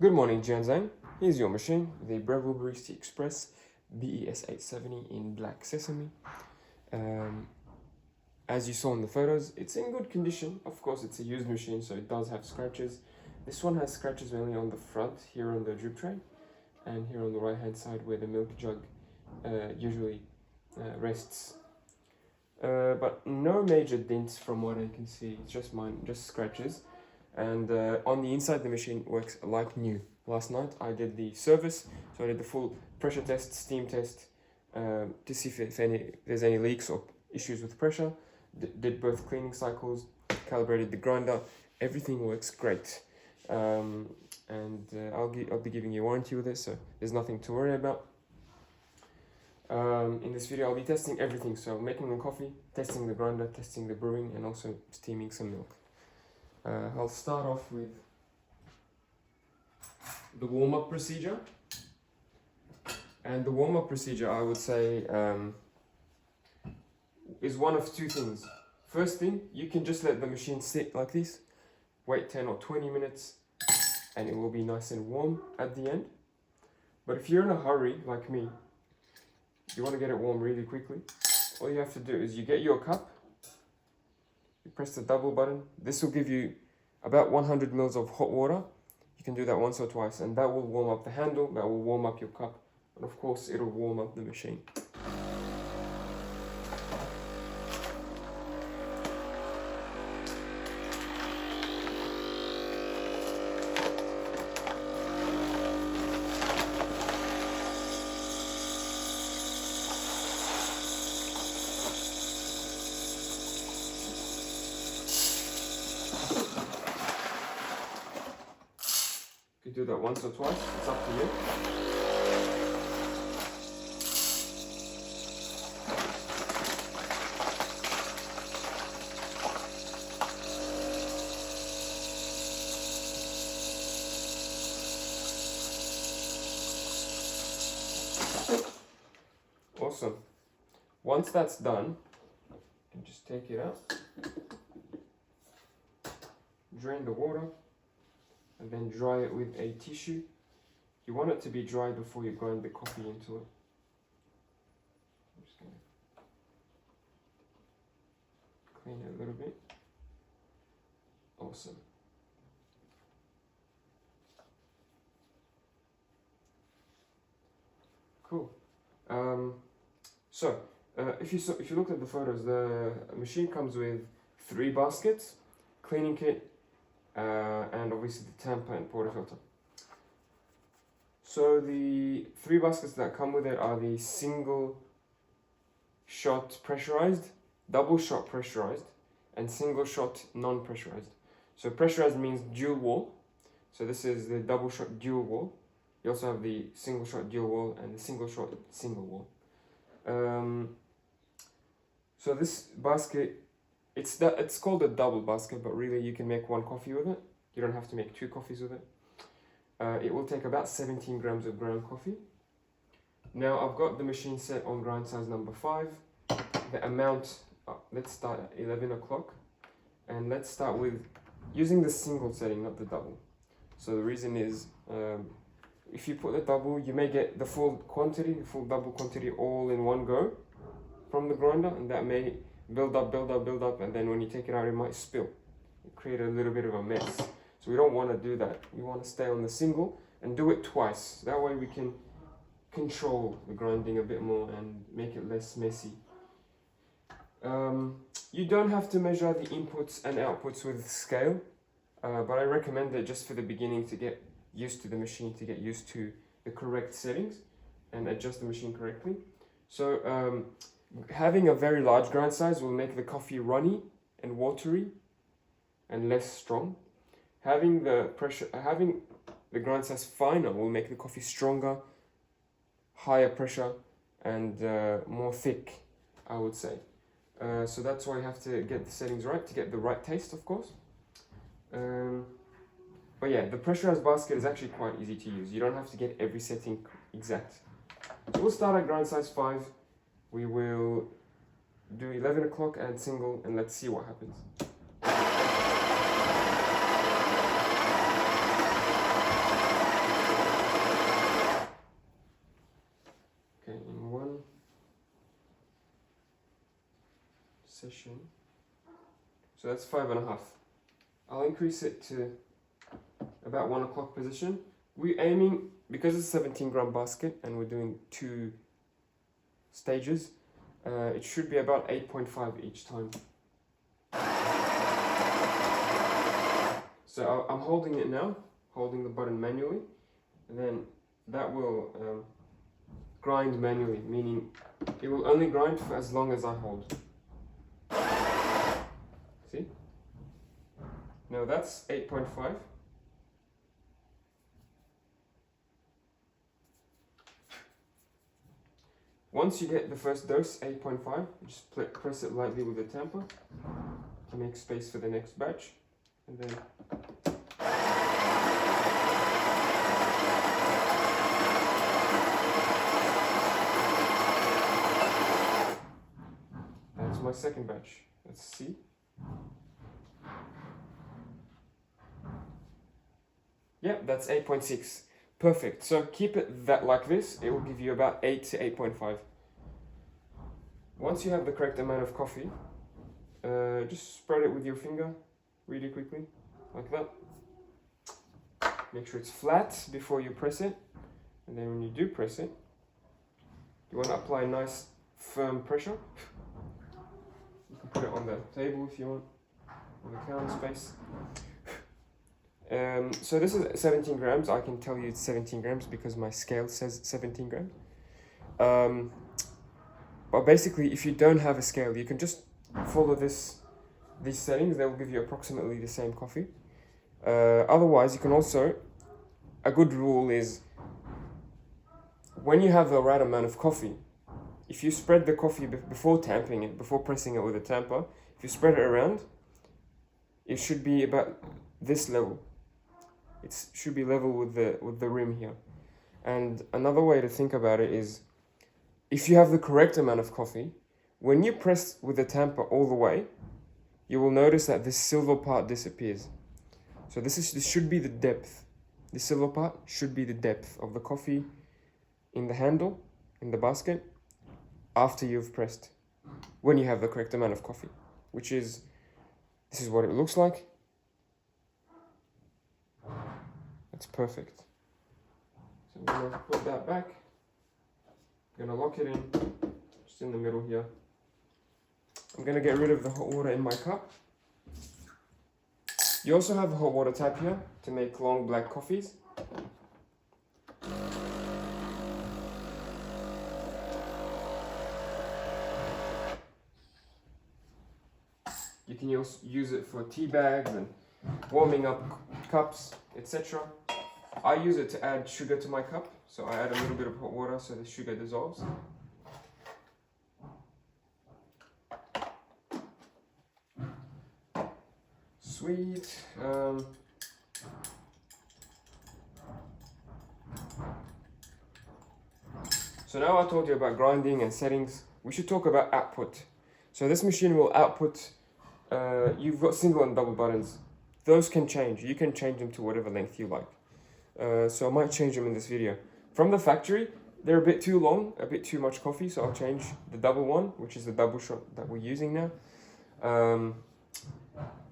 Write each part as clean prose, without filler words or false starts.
Good morning, Jiandan. Here's your machine, the Breville Barista Express BES870 in black sesame. As you saw in the photos, it's in good condition. Of course, it's a used machine, so it does have scratches. This one has scratches mainly on the front, here on the drip tray, and here on the right hand side where the milk jug usually rests. But no major dents from what I can see. It's just just scratches. And on the inside, the machine works like new. Last night I did the service, so I did the full pressure test, steam test, to see if there's any leaks or issues with pressure. Did both cleaning cycles, calibrated the grinder. Everything works great. I'll be giving you a warranty with this, so there's nothing to worry about. In this video I'll be testing everything, so making the coffee, testing the grinder, testing the brewing, and also steaming some milk. I'll start off with the warm-up procedure. And the warm-up procedure, I would say, is one of two things. First thing, you can just let the machine sit like this, wait 10 or 20 minutes, and it will be nice and warm at the end. But if you're in a hurry, like me, you want to get it warm really quickly, all you have to do is you get your cup, you press the double button. This will give you about 100 mils of hot water. You can do that once or twice, and that will warm up the handle, that will warm up your cup, and of course it'll warm up the machine. You do that once or twice, it's up to you. Awesome. Once that's done, you can just take it out, drain the water, and then dry it with a tissue. You want it to be dry before you grind the coffee into it. I'm just going to clean it a little bit. Awesome. Cool. If you look at the photos, the machine comes with 3 baskets, cleaning kit, and obviously the tamper and portafilter. So the 3 baskets that come with it are the single shot pressurized, double shot pressurized, and single shot non-pressurized. So pressurized means dual wall. So this is the double shot dual wall. You also have the single shot dual wall and the single shot single wall. So this basket, it's called a double basket, but really you can make 1 coffee with it. You don't have to make 2 coffees with it. It will take about 17 grams of ground coffee. Now I've got the machine set on grind size number 5. The amount, let's start at 11 o'clock. And let's start with using the single setting, not the double. So the reason is, if you put the double, you may get the full quantity, the full double quantity all in one go from the grinder, and that may build up, and then when you take it out, it might spill. It create a little bit of a mess. So we don't want to do that. We want to stay on the single and do it twice. That way we can control the grinding a bit more and make it less messy. You don't have to measure the inputs and outputs with scale, but I recommend it just for the beginning to get used to the machine, to get used to the correct settings and adjust the machine correctly. So having a very large grind size will make the coffee runny and watery and less strong. Having the grind size finer will make the coffee stronger, higher pressure, and more thick, I would say. So that's why you have to get the settings right to get the right taste, of course. But yeah, the pressurized basket is actually quite easy to use. You don't have to get every setting exact. So we'll start at grind size 5. We will do 11 o'clock and single, and let's see what happens. session. So that's 5.5. I'll increase it to about 1 o'clock position. We're aiming, because it's a 17 gram basket and we're doing 2 stages, it should be about 8.5 each time. So I'm holding it now, holding the button manually, and then that will grind manually, meaning it will only grind for as long as I hold. See? Now that's 8.5. Once you get the first dose, 8.5, just press it lightly with a tamper to make space for the next batch, and then that's my second batch. Let's see. Yeah, that's 8.6. Perfect. So keep it like this. It will give you about 8 to 8.5. Once you have the correct amount of coffee, just spread it with your finger really quickly, like that. Make sure it's flat before you press it. And then when you do press it, you want to apply nice firm pressure. You can put it on the table if you want, on the counter space. So this is 17 grams. I can tell you it's 17 grams because my scale says 17 grams. But basically, if you don't have a scale, you can just follow these settings. They will give you approximately the same coffee. Otherwise, you can also, a good rule is, when you have the right amount of coffee, if you spread the coffee before tamping it, before pressing it with a tamper, if you spread it around, it should be about this level. It should be level with the rim here. And another way to think about it is, if you have the correct amount of coffee, when you press with the tamper all the way, you will notice that this silver part disappears. So this should be the depth. The silver part should be the depth of the coffee in the handle, in the basket, after you've pressed, when you have the correct amount of coffee, which is, this is what it looks like. That's perfect. So I'm gonna put that back. I'm gonna lock it in, just in the middle here. I'm gonna get rid of the hot water in my cup. You also have a hot water tap here to make long black coffees. You can use it for tea bags and warming up cups, etc. I use it to add sugar to my cup, so I add a little bit of hot water so the sugar dissolves. Sweet. So now I told you about grinding and settings. We should talk about output. So this machine will output, you've got single and double buttons. Those can change. You can change them to whatever length you like. So I might change them in this video. From the factory, they're a bit too long, a bit too much coffee, so I'll change the double one, which is the double shot that we're using now.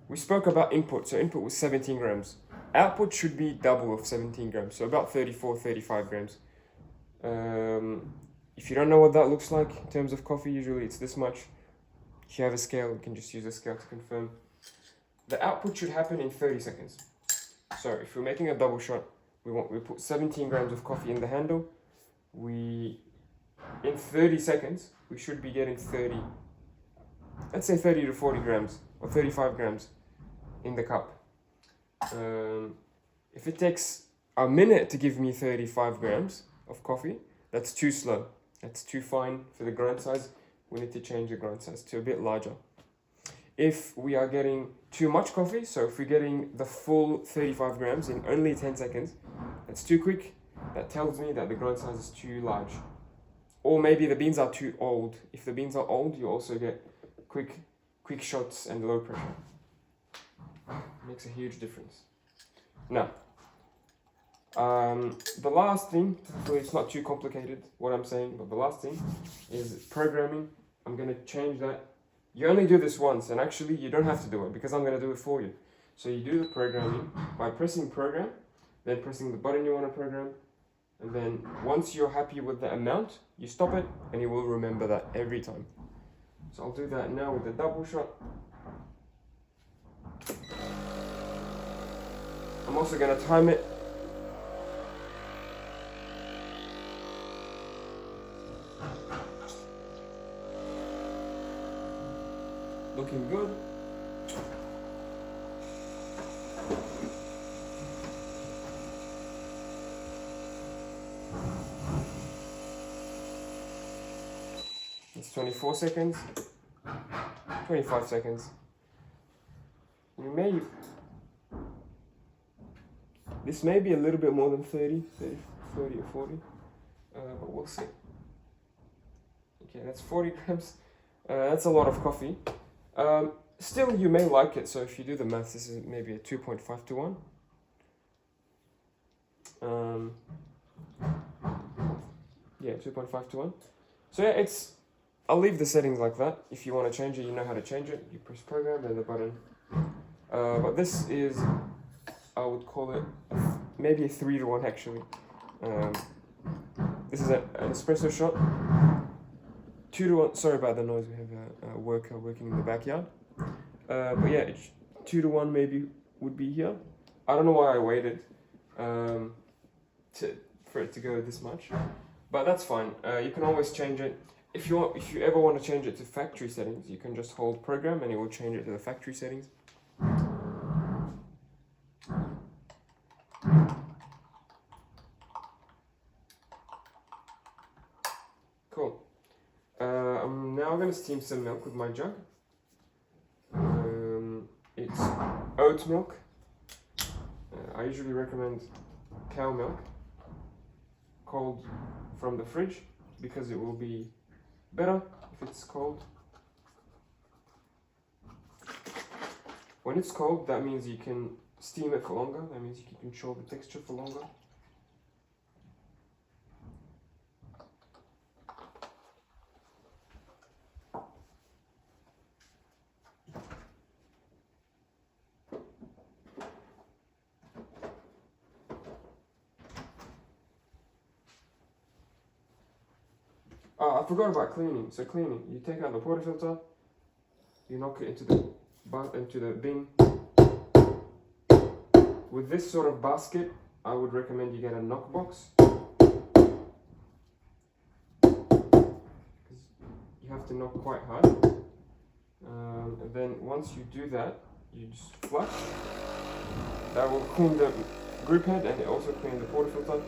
We spoke about input, so input was 17 grams. Output should be double of 17 grams, so about 34, 35 grams. If you don't know what that looks like in terms of coffee, usually it's this much. If you have a scale, you can just use a scale to confirm. The output should happen in 30 seconds. So if we're making a double shot, we put 17 grams of coffee in the handle. In 30 seconds, we should be getting let's say 30 to 40 grams or 35 grams in the cup. If it takes a minute to give me 35 grams of coffee, that's too slow. That's too fine for the grind size. We need to change the grind size to a bit larger. If we are getting too much coffee, so if we're getting the full 35 grams in only 10 seconds, that's too quick. That tells me that the grind size is too large. Or maybe the beans are too old. If the beans are old, you also get quick shots and low pressure. Makes a huge difference. Now, the last thing, hopefully it's not too complicated what I'm saying, but the last thing is programming. I'm going to change that You only do this once, and actually you don't have to do it because I'm going to do it for you. So you do the programming by pressing program, then pressing the button you want to program, and then once you're happy with the amount, you stop it, and you will remember that every time. So I'll do that now with the double shot. I'm also going to time it. Looking good. It's 24 seconds, 25 seconds. This may be a little bit more than 30 or 40, but we'll see. Okay, that's 40 grams. That's a lot of coffee. Still, you may like it, so if you do the math, this is maybe a 2.5 to 1. Yeah, 2.5 to 1. So yeah, I'll leave the settings like that. If you want to change it, you know how to change it. You press program, then the button. But this is, I would call it maybe a 3 to 1 actually. This is an espresso shot. 2 to 1. Sorry about the noise. We have a worker working in the backyard. But yeah, 2 to 1 maybe would be here. I don't know why I waited for it to go this much, but that's fine. You can always change it. If you ever want to change it to factory settings, you can just hold program and it will change it to the factory settings. Cool. I'm now going to steam some milk with my jug. It's oat milk. I usually recommend cow milk, cold from the fridge, because it will be better if it's cold. When it's cold, that means you can steam it for longer. That means you can control the texture for longer. Oh, I forgot about cleaning. So cleaning, you take out the portafilter, you knock it into the bin. With this sort of basket, I would recommend you get a knock box. Because you have to knock quite hard. And then once you do that, you just flush. That will clean the group head and it also clean the portafilter.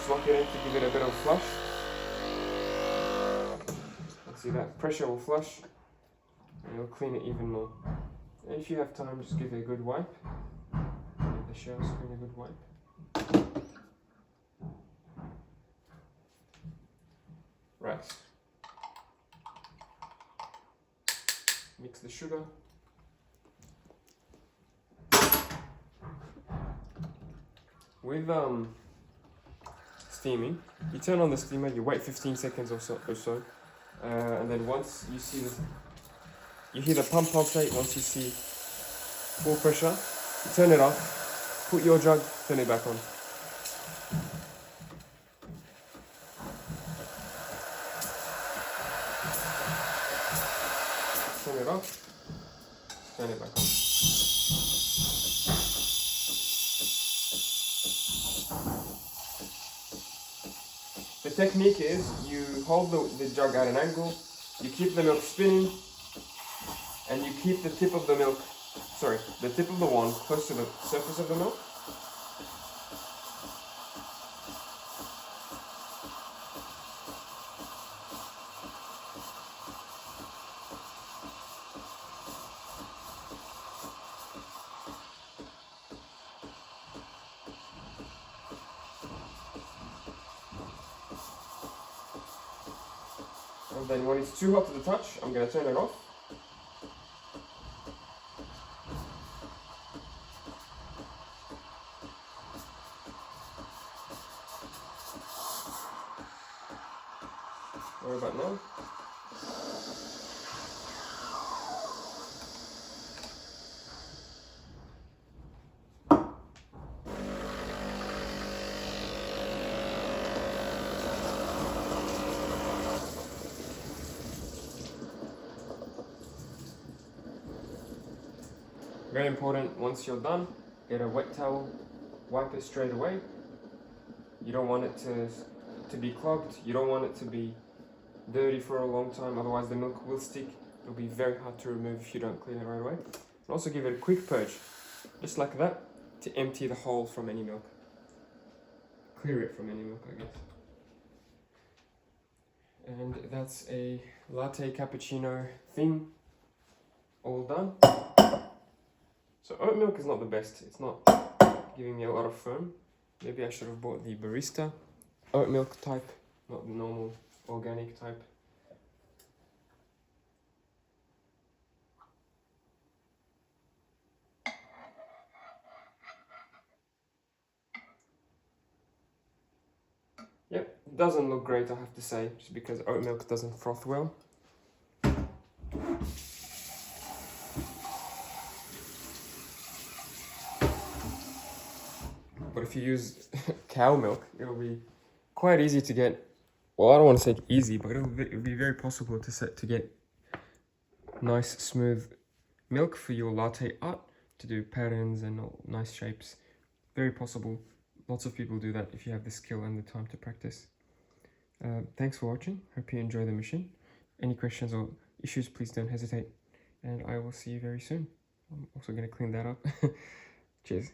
Lock it in to give it a bit of flush. See that pressure will flush and it'll clean it even more. And if you have time, just give it a good wipe. Give the shower screen a good wipe. Right. Mix the sugar. With steaming, you turn on the steamer, you wait 15 seconds or so, and then once you see you hear the pump pulsate. Once you see full pressure, you turn it off, put your jug, turn it back on. Turn it off, turn it back on. The technique is you hold the jug at an angle, you keep the milk spinning, and you keep the tip of the wand close to the surface of the milk. And then when it's too hot to the touch, I'm going to turn it off. Right about now. Very important, once you're done, get a wet towel, wipe it straight away. You don't want it to be clogged, you don't want it to be dirty for a long time, otherwise the milk will stick. It'll be very hard to remove if you don't clean it right away. And also give it a quick purge, just like that, to empty the whole from any milk. Clear it from any milk, I guess. And that's a latte cappuccino thing, all done. So oat milk is not the best, it's not giving me a lot of foam. Maybe I should have bought the Barista oat milk type, not the normal organic type. Yep, it doesn't look great, I have to say, just because oat milk doesn't froth well. But if you use cow milk, it'll be quite easy to get. Well, I don't want to say easy, but it'll be very possible to get nice smooth milk for your latte art, to do patterns and all nice shapes. Very possible. Lots of people do that if you have the skill and the time to practice. Thanks for watching. Hope you enjoy the machine. Any questions or issues, please don't hesitate. And I will see you very soon. I'm also going to clean that up. Cheers.